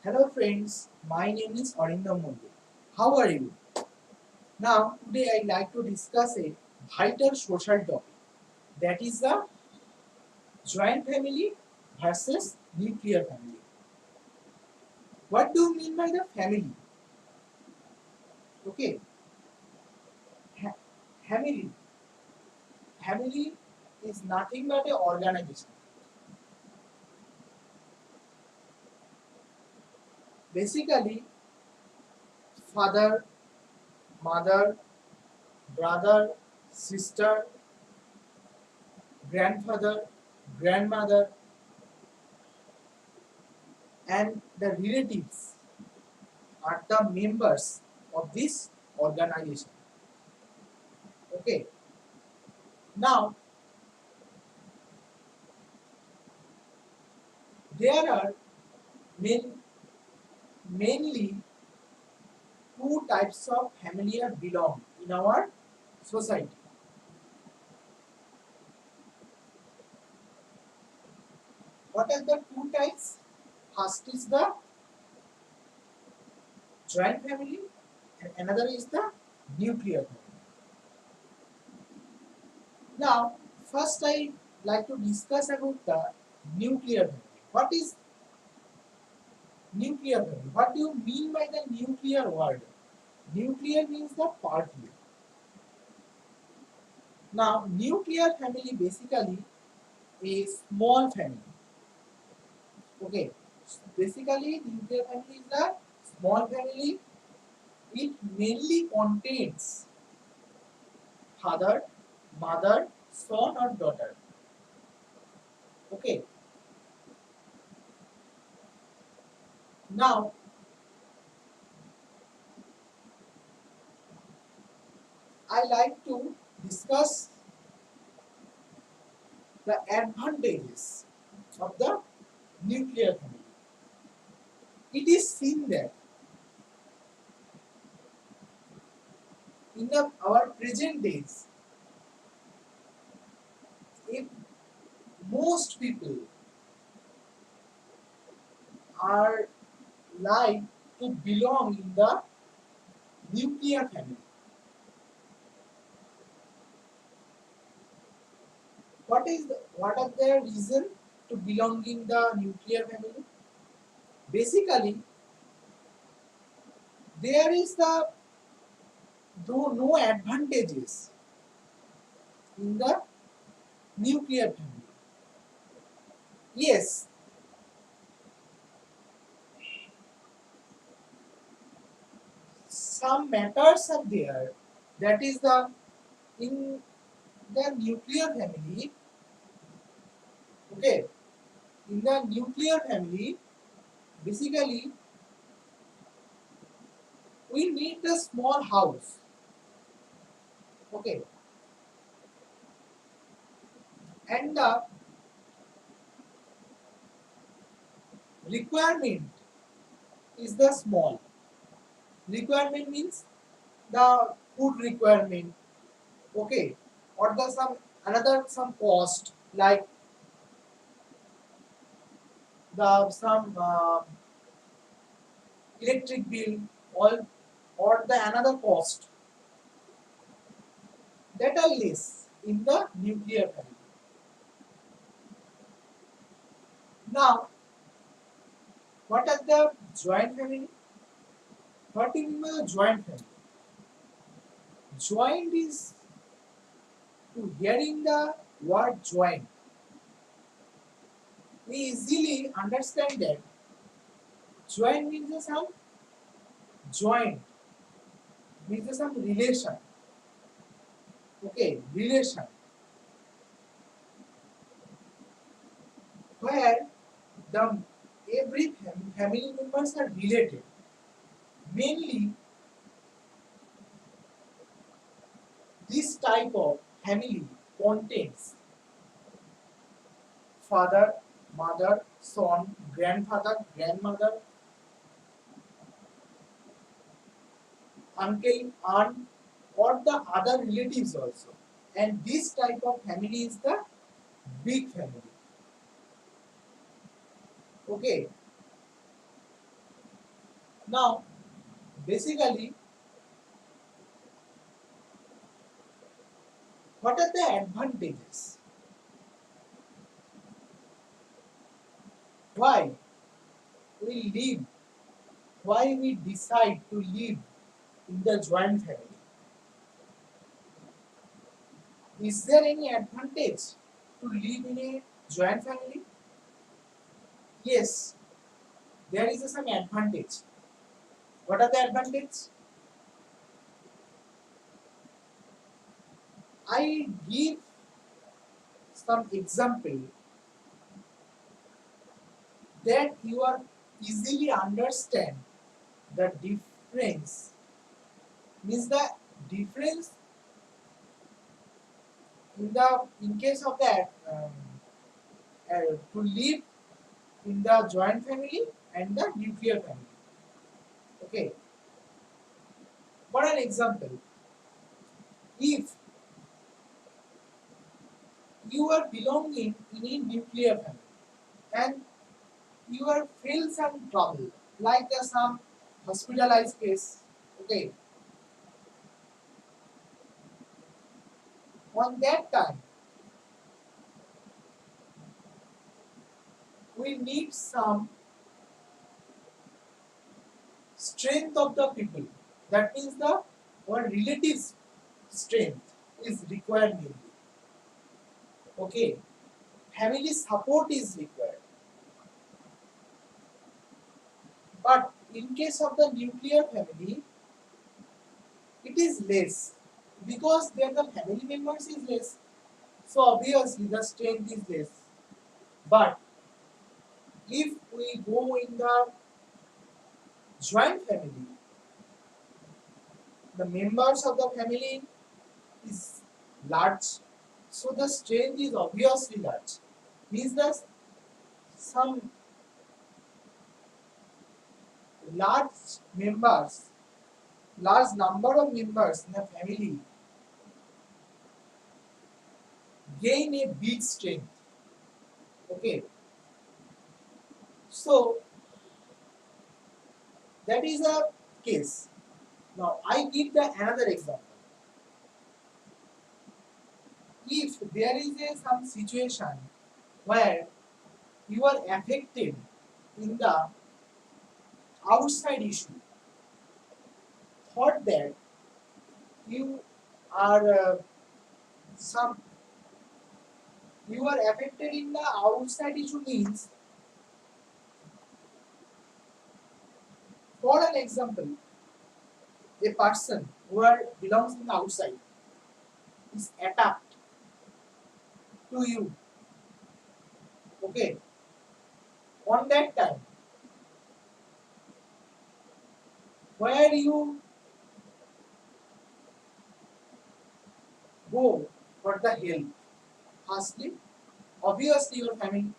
Hello friends, my name is Arindam Mundu. How are you? Now today I like to discuss a vital social topic, that is the joint family versus nuclear family. What do you mean by the family? Okay, ha- family. Family is nothing but a organization. Basically, father, mother, brother, sister, grandfather, grandmother, and the relatives are the members of this organization. Okay, now there are main, mainly two types of family are belong in our society. What are the two types? First is the joint family and another is the nuclear family. Now, first I like to discuss about the nuclear family. What is nuclear family? What do you mean by the nuclear word? Nuclear means the party. Now, nuclear family basically a small family. Okay, basically nuclear family is a small family. It mainly contains father, mother, son or daughter. Okay, now I like to discuss the advantages of the nuclear family. It is seen that in our present days, if most people are like to belong in the nuclear family. What are the reason to belong in the nuclear family? Basically, there is the no advantages in the nuclear family. Yes, some matters are there. That is the in the nuclear family. Okay, in the nuclear family, basically we need a small house. Okay, and the requirement is the small. Requirement means the food requirement, okay, or the some another some cost like the some electric bill or the another cost that are less in the nuclear family. Now, what are the joint family? What do you mean by the joint family? Joint is to hearing the word joint. We easily understand that joint means some joint means some relation. Okay, relation where the every family members are related. Mainly, this type of family contains father, mother, son, grandfather, grandmother, uncle, aunt, or the other relatives also. And this type of family is the big family. Okay, Now, basically, what are the advantages? Why we live? Why we decide to live in the joint family? Is there any advantage to live in a joint family? Yes, there is some advantage. What are the advantages? I give some example that you are easily understand the difference. Means the difference in case of that to live in the joint family and the nuclear family. Okay, for an example, if you are belonging in a nuclear family and you are feel some trouble like some hospitalized case, okay, on that time we need some strength of the people. That means the our relative strength is required mainly. Okay, family support is required. But in case of the nuclear family, it is less because there the family members is less. So obviously the strength is less. But if we go in the joint family, the members of the family is large. So the strength is obviously large. Means that some large members, large number of members in a family gain a big strength. Okay, so that is a case. Now I give the another example. If there is some situation where you are affected in the outside issue, thought that you are some you are affected in the outside issue means, for an example, a person who belongs in the outside is attacked to you. Okay, on that time, where you go for the help? Firstly, obviously your family.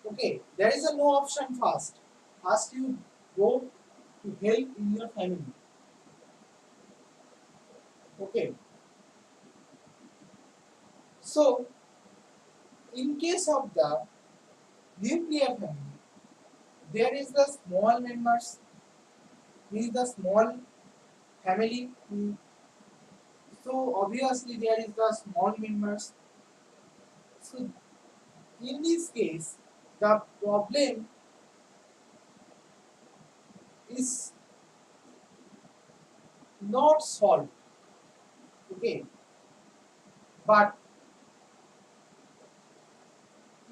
Okay, there is a no option first. First you go to help in your family. Okay, so in case of the nuclear family, there is the small members, means the small family. So obviously there is the small members. So in this case, the problem is not solved. Okay, but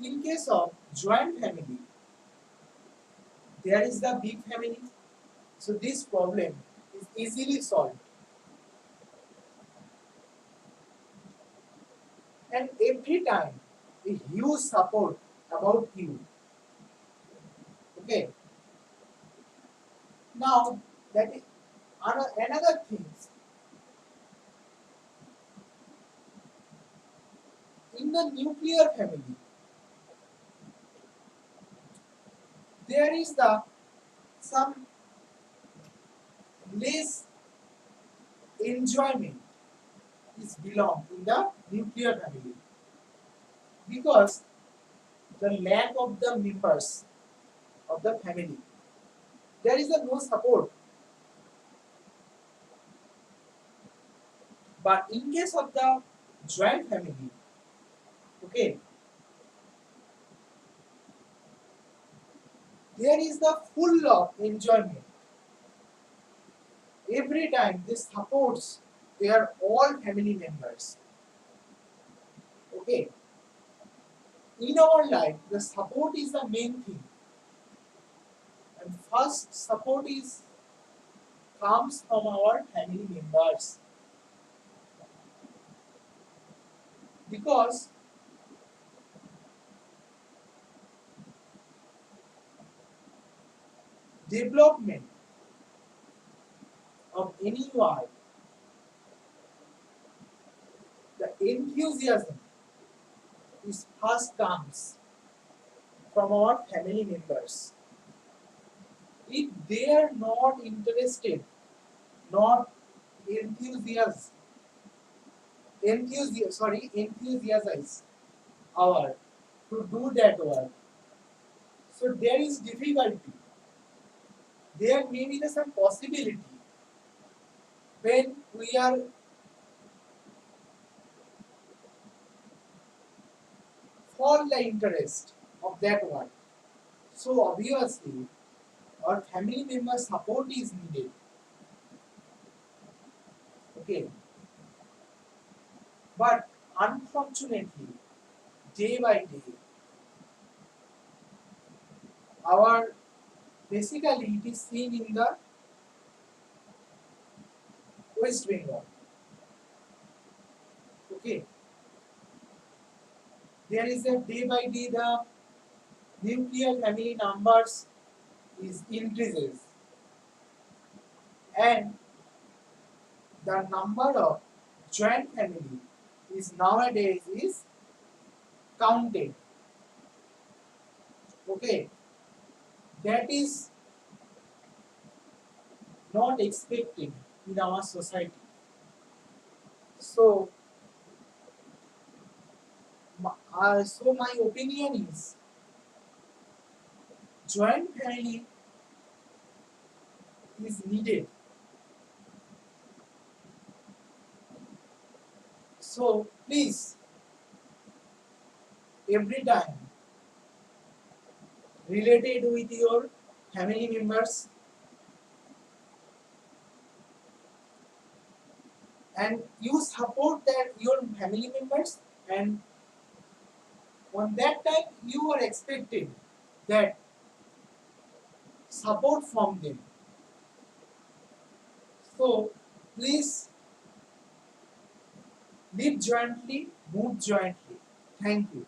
in case of joint family, there is the big family. So this problem is easily solved. And every time a huge support about you. Okay. Now that is another thing. In the nuclear family, there is the some less enjoyment is belong in the nuclear family because the lack of the members of the family. there is a no support. But in case of the joint family, okay, there is the full of enjoyment. Every time this supports their all family members. Okay, in our life, the support is the main thing, and first support is comes from our family members because development of anyone, the enthusiasm is first comes from our family members. If they are not interested, not enthusiastic, enthusiastize our to do that work. So there is difficulty. There may be some possibility when we are for the interest of that work. So obviously our family member support is needed. Okay. But unfortunately, day by day, our basically it is seen in the West Bengal. Okay. There is a day by day the nuclear family numbers is increases and the number of joint family is nowadays is counted. Okay, that is not expected in our society. So, so my opinion is joint family is needed. So please, every time related with your family members and you support that your family members, and on that time you are expected that support from them. So please live jointly, move jointly. Thank you.